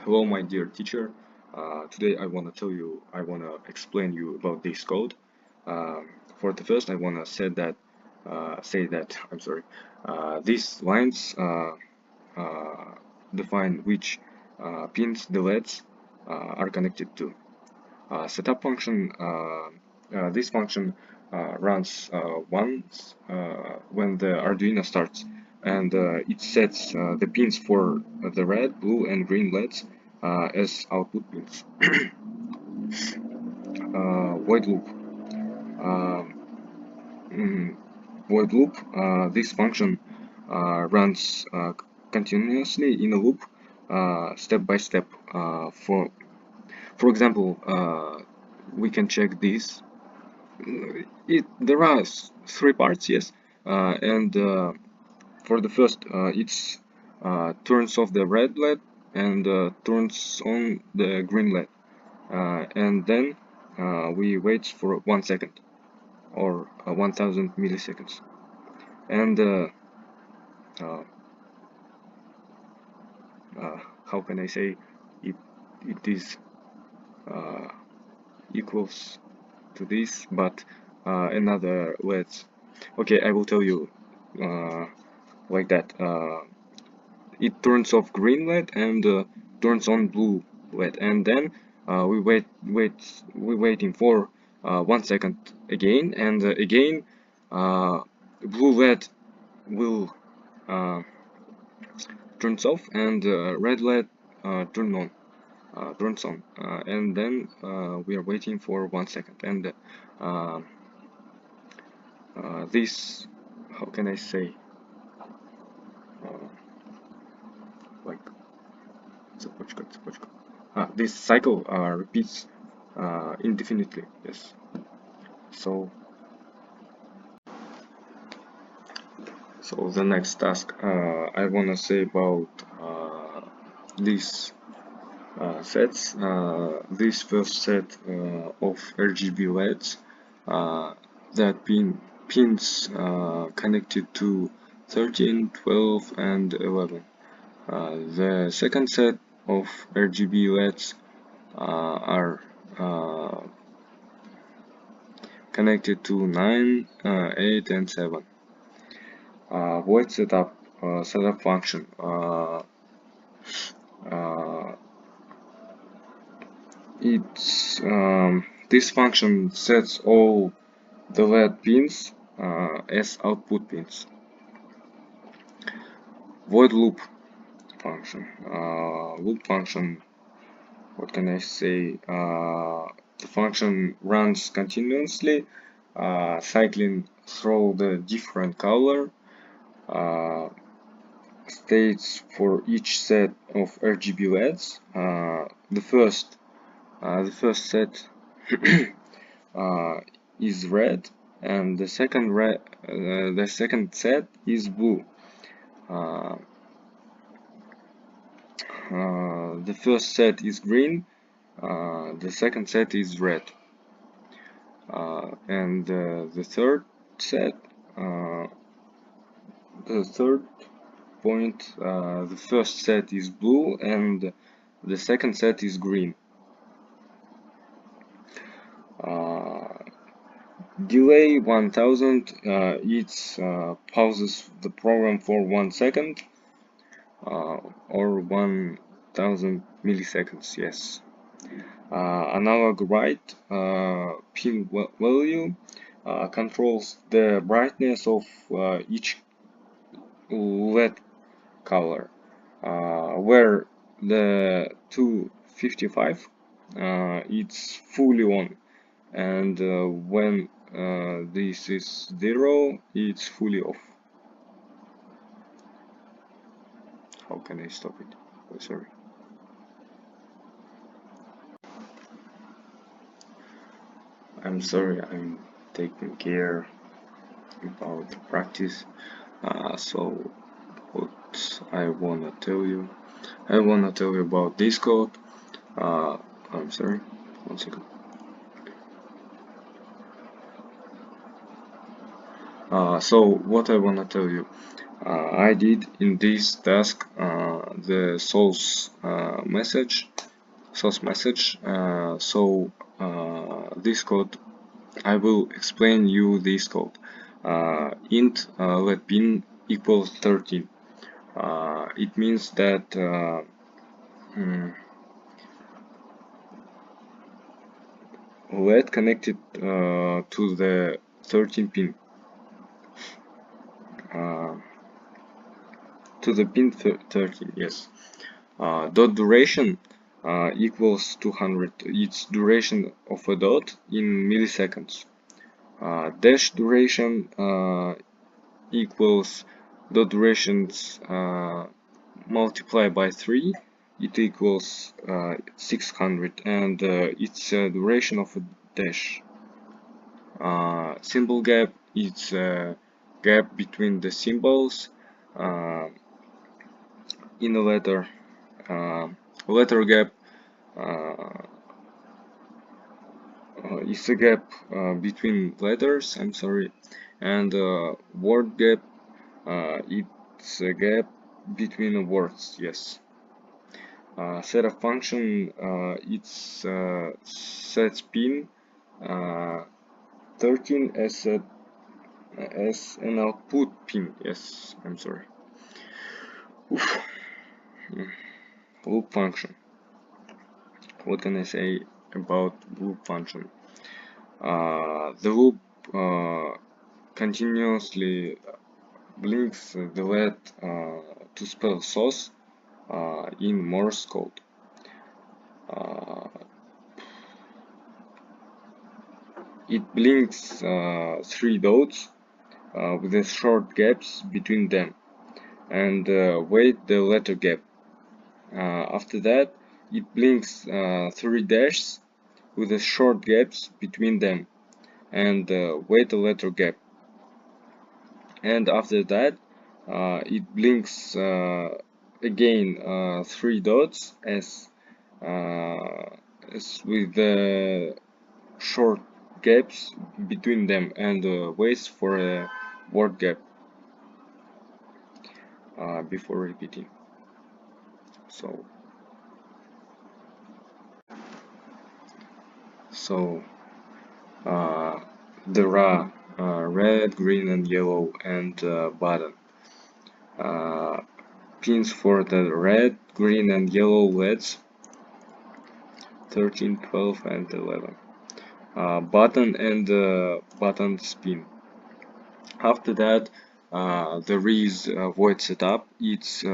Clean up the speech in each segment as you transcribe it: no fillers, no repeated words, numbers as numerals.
Hello, my dear teacher. Today I want to explain you about this code. For the first, I want to say that, I'm sorry, these lines uh, define which pins the LEDs are connected to. Setup function, this function runs once when the Arduino starts, and it sets the pins for the red, blue, and green LEDs as output pins. Void loop. Um, mm, Void loop. This function runs continuously in a loop, step by step. For example, we can check this. There are three parts, yes, and for the first, it's turns off the red LED and turns on the green LED, and then we wait for 1 second or 1000 milliseconds, and uh, how can I say it? It is uh, equals to this, but another LEDs. Okay, I will tell you uh, like that. It turns off green LED and turns on blue LED, and then we waiting for 1 second again, and again blue LED will uh, turns off and red LED turns on, and then we are waiting for 1 second, and uh, this, how can I say, uh, like цепочка. This cycle repeats indefinitely. Yes. So, the next task I wanna say about these sets. This first set of RGB LEDs that pins connected to 13, 12, and 11. The second set of RGB LEDs are connected to 9, 8, and 7. Void setup function. This function sets all the LED pins as output pins. Void loop function. Loop function. What can I say? The function runs continuously, cycling through the different color states for each set of RGB LEDs. The first set is red, and the second set is blue. The first set is green. The second set is red, and the third set, the third point, the first set is blue, and the second set is green. Delay 1000, it pauses the program for 1 second or 1000 milliseconds, yes. Analog write pin value controls the brightness of each LED color, where the 255 it's fully on, and when this is 0, it's fully off. How can I stop it? Oh, sorry. I'm sorry, I'm taking care about the practice. So what I wanna tell you, about this code. I'm sorry, 1 second. So what I wanna tell you, I did in this task the source message. This code, I will explain you this code. Int let pin equals 13. It means that let connected to the 13 pin. To the pin 13, yes. Dot duration equals 200. It's duration of a dot in milliseconds. Dash duration equals dot durations multiplied by 3. It equals 600, and it's duration of a dash. Symbol gap is a gap between the symbols in a letter. Letter gap is a gap between letters, I'm sorry, and word gap, it's a gap between words, yes. Set a function, it's sets pin 13 as an output pin, yes, I'm sorry. Oof. Loop function. What can I say about loop function? The loop continuously blinks the LED to spell sauce in Morse code. It blinks 3 dots with the short gaps between them and wait the letter gap. After that, it blinks 3 dashes with the short gaps between them and wait the letter gap. And after that, it blinks again 3 dots as with the short gaps between them and waits for a word gap before repeating. So there are red, green, and yellow and button. Pins for the red, green, and yellow LEDs 13, 12, and 11. Button and button spin. After that, there is void setup. It's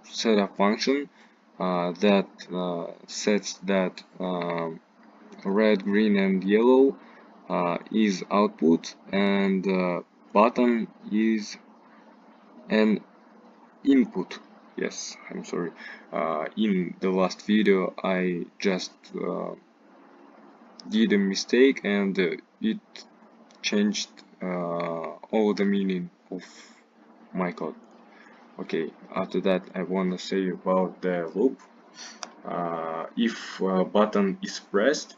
setup function that sets that red, green, and yellow is output, and button is an input. Yes, I'm sorry. In the last video, I just did a mistake, and it changed all the meaning of my code. Okay, after that, I want to say about the loop. If button is pressed,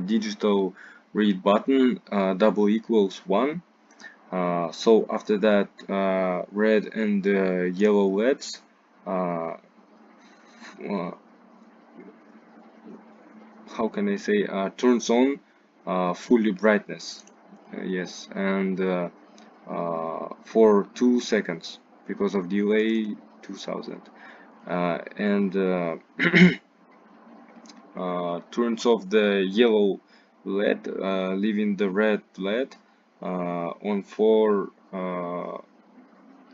digital read button double equals 1. So after that, red and yellow LEDs how can I say turns on fully brightness. Yes, and for 2 seconds because of delay 2000, and turns off the yellow LED, leaving the red LED on for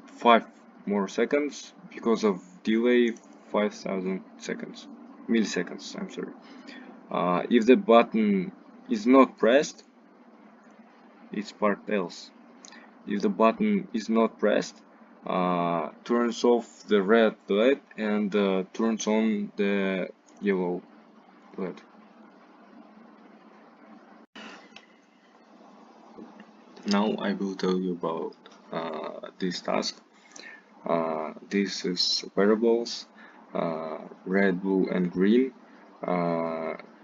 5 more seconds because of delay 5000 seconds, milliseconds, I'm sorry. If the button is not pressed, it's part else. If the button is not pressed, turns off the red LED and turns on the yellow LED. Now I will tell you about this task. This is variables, red, blue, and green,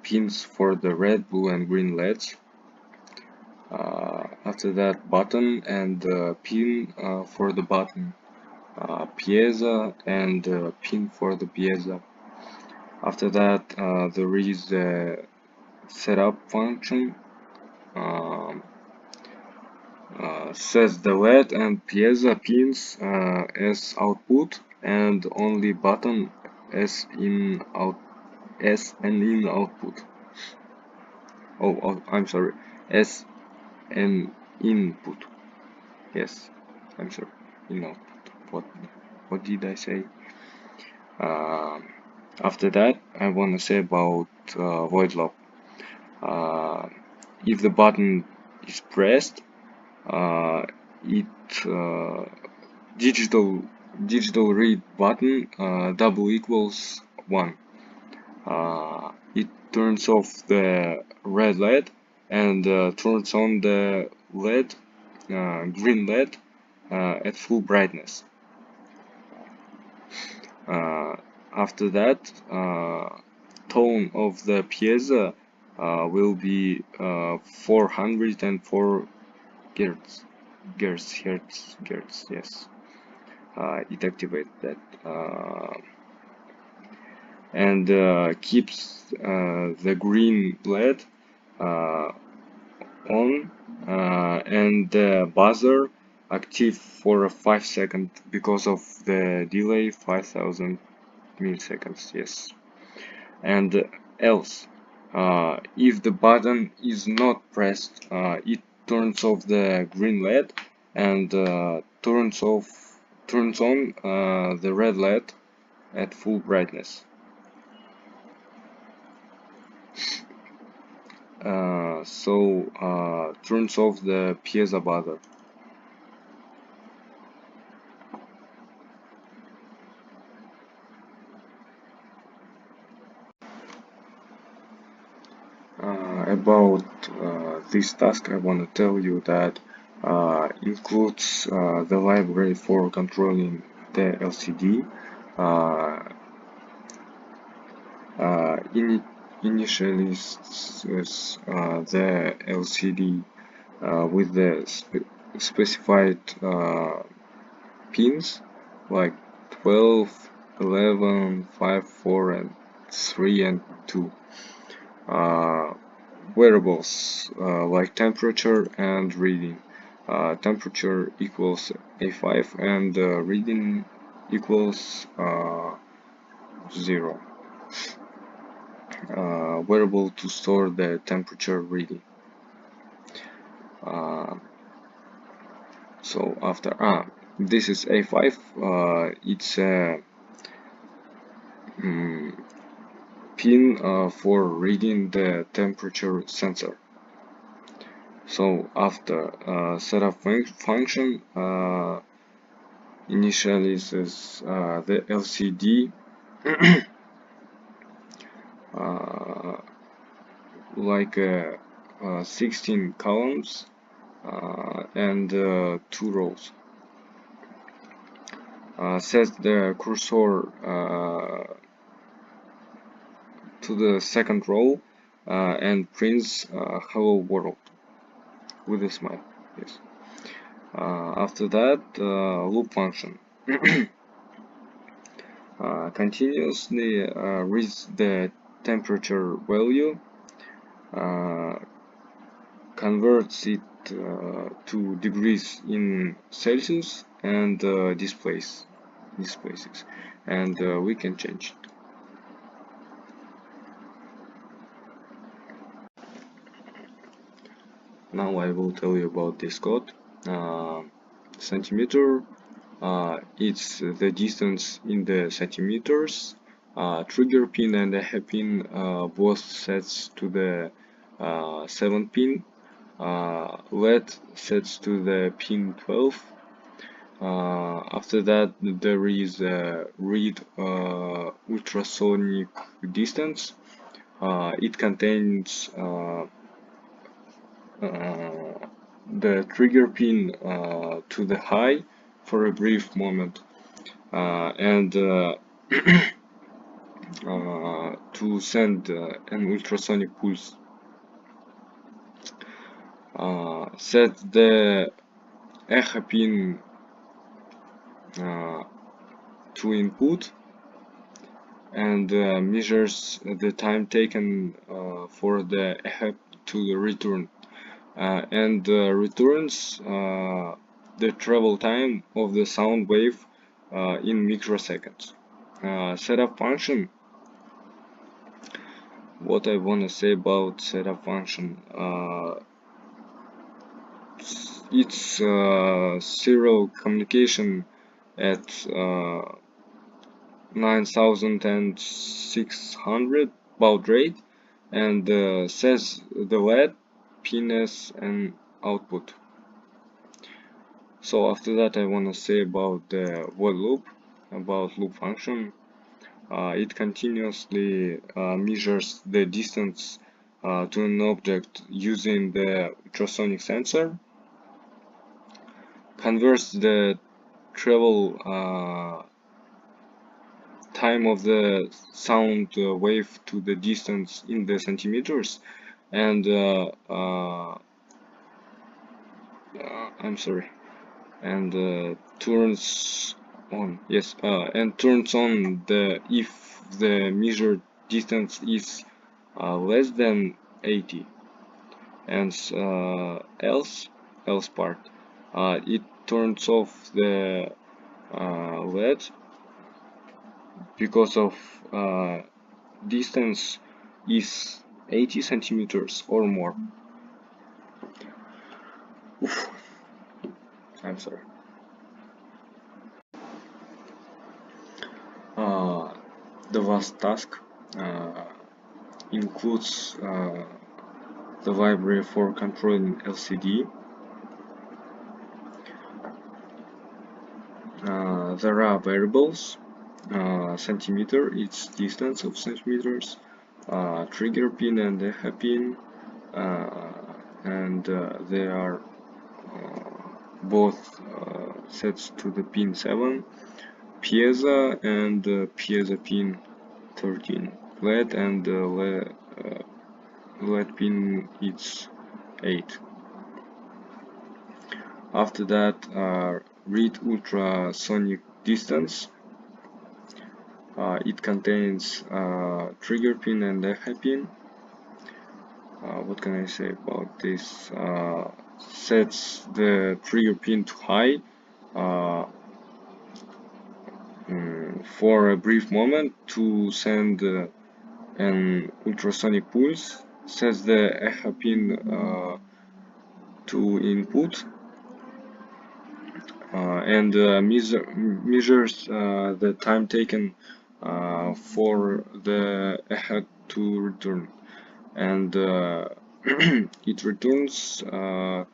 pins for the red, blue, and green LEDs. After after that button and pin for the button, piezo and pin for the piezo. After that there is the setup function, um, sets the LED and piezo pins as output and only button as an in output. Oh, I'm sorry, as an input. Yes, I'm sorry, in output. What did I say? Um After that, I want to say about void loop. Uh, if the button is pressed, uh, it digital read button double equals 1. It turns off the red LED and turns on the LED, green LED at full brightness. After that, tone of the piezo will be 404 Hertz. Hertz, yes. It activates that and keeps the green LED on and the buzzer active for 5 seconds because of the delay 5000 milliseconds, yes. And else, if the button is not pressed, it turns off the green LED and turns on the red LED at full brightness. Turns off the piezo buzzer. About this task, I want to tell you that includes the library for controlling the LCD. Initialize the LCD with the specified pins like 12, 11, 5, 4, and 3 and 2. Variables like temperature and reading. Temperature equals A5 and reading equals 0. Variable to store the temperature reading. So after this is A5, it's a pin for reading the temperature sensor. So after setup function initializes the LCD like 16 columns and 2 rows. Sets the cursor to the second row and prints hello world with a smile. Yes. After that, loop function continuously reads the temperature value, converts it to degrees in Celsius and displays it, and we can change it. Now I will tell you about this code. Centimeter, it's the distance in the centimeters. Trigger pin and the hairpin both sets to the 7 pin. LED sets to the pin 12. After that there is a read ultrasonic distance. It contains the trigger pin to the high for a brief moment and to send an ultrasonic pulse. set the echo pin to input, and measures the time taken for the echo to return, and returns the travel time of the sound wave in microseconds. Setup function. What I want to say about setup function, it's serial communication at 9600 baud rate, and says the LED, pins, and output. So after that, I want to say about the while loop, about loop function. It continuously measures the distance to an object using the ultrasonic sensor, converts the travel time of the sound wave to the distance in the centimeters, and I'm sorry, and turns on, yes, and turns on the if the measured distance is less than 80, and else part, it turns off the LED because of distance is 80 centimeters or more. Oof, I'm sorry. The last task includes the library for controlling LCD. There are variables, centimeter, its distance of centimeters, trigger pin and echo pin, and they are both sets to the pin 7, piezo and piezo pin 13, LED and LED pin it's 8. After that, read ultrasonic distance. It contains trigger pin and echo pin. What can I say about this? Sets the trigger pin to high for a brief moment to send an ultrasonic pulse. Sets the echo pin to input, and measures the time taken for the echo to return, and it returns the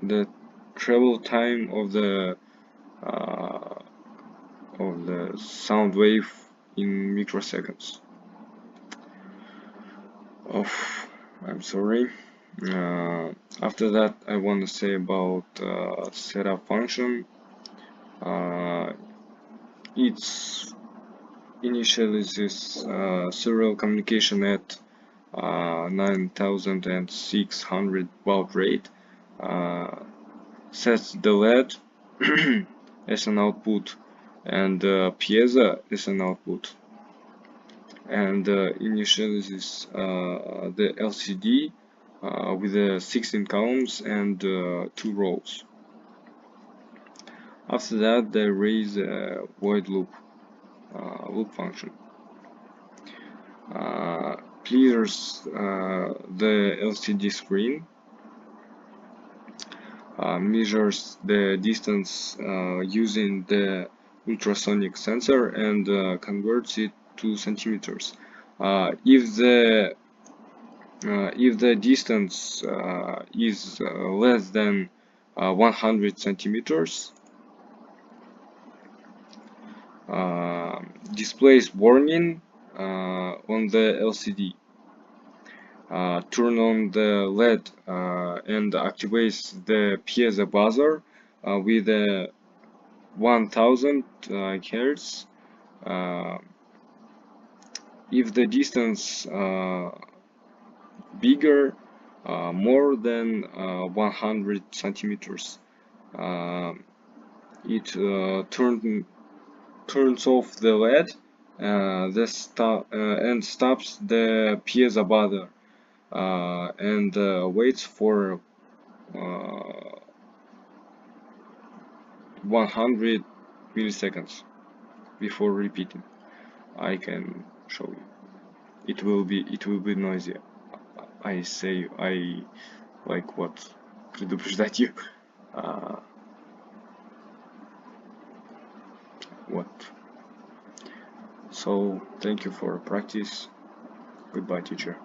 the travel time of the sound wave in microseconds. Oh, I'm sorry. After that, I want to say about setup function. It's initializes serial communication at 9600 baud rate, sets the LED as an output, and piezo as an output, and initializes the LCD with 16 columns and 2 rows. After that, there is a void loop function. Clears the LCD screen, measures the distance using the ultrasonic sensor, and converts it to centimeters. If the distance is less than 100 centimeters, displays warning on the LCD. Turn on the LED and activates the piezo buzzer with 1000 Hz. If the distance bigger more than 100 centimeters. It turns off the LED and stops the piezo buzzer and waits for 100 milliseconds before repeating. I can show you. It will be noisy. I say I like what предупреждать you. Uh, what? So thank you for practice. Goodbye, teacher.